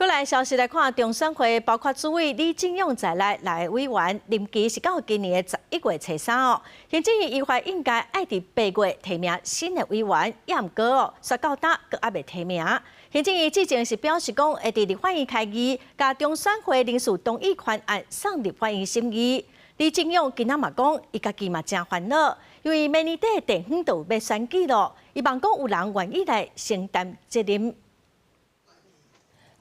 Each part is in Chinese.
过来消息来看，中选会包括主委李进勇在内委员，任期是到今年的11月初3哦。行政院依法应该爱伫8月提名新的委员，也毋过哦，说到今阁还未提名。行政院之前是表示讲，会伫立法院开议，甲中选会人事动议款案送立法院审议。李进勇今仔嘛讲，伊家己嘛真烦恼，因为明年底地方就要选举咯，伊望讲有人愿意来承担责任。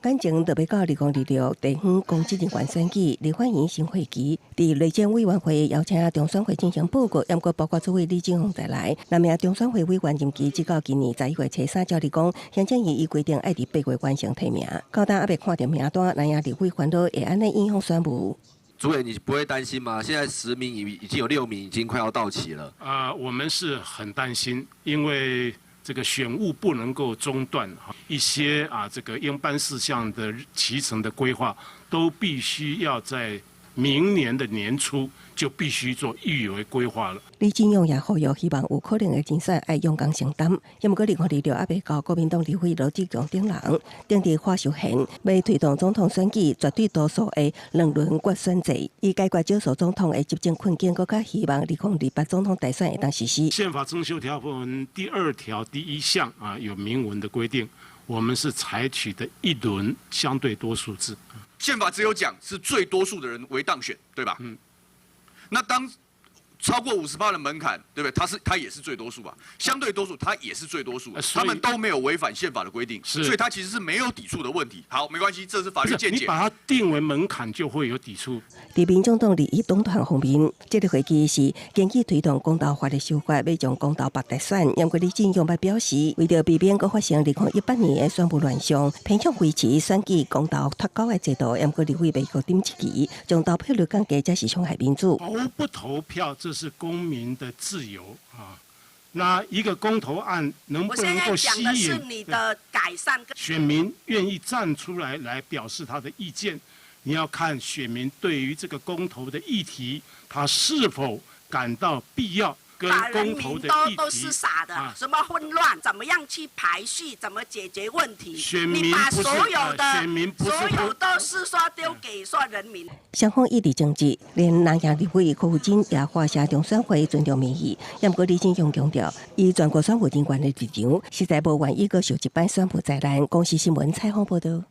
眼前特别到2026地方公职人员选举立法院新会期，伫内政委员会邀请中选会进行报告，也毋过包括主委李进勇在内。那名中选会委员任期直到今年11月初3，照理讲，行政院依规定爱伫8月完成提名，到当还未看到名单，那样立委烦恼会安尼影响选务。 主委，你不会担心吗？现在10名已经有6名已经快要到期了。我们是很担心，因为这个选务不能够中断，一些这个应办事项的期程的规划，都必须要在明年的年初就必须做预为规划了。李进勇也呼吁，希望有可能的竞选爱勇敢承担。也毋过2026还未到，国民党立委罗志强等人定伫发授函，要推动总统选举绝对多数的2轮决选制，以解决少数总统的执政困境，更加希望2028总统大选会当实施。宪法增修条文第2条第1项有明文的规定，我们是采取的1轮相对多数制。 宪法只有讲是最多数的人为当选，对吧？那当超过50%的门槛，对不对？他也是最多数吧？相对多数，他也是最多数，他们都没有违反宪法的规定，所以他其实是没有抵触的问题。好，没关系，这是法律见解。你把它定为门槛，就会有抵触。伫民众党利益党团方面，这个会期是建议推动公投法的修法，要将公投法大选。因为李进勇表示，为了避免搁发生2018年的选务乱象，偏向维持选举公投脱钩的制度。因为立委要搁点一期，将投票率降低，才是伤害民主。投不投票，这是公民的自由啊。那一个公投案能不能够吸引是你的改善选民愿意站出来表示他的意见？你要看选民对于这个公投的议题，他是否感到必要。 跟公投的议题都是傻的，什么混乱，怎么样去排序，怎么解决问题？你把所有的所有都是说丢给说人民。双方异地争执，连南洋立委柯富金也发下中选会尊重民意，也毋过李进勇强调，以全国选务人员的立场，实在无愿意搁受一般选务灾难。公视新闻采访报道。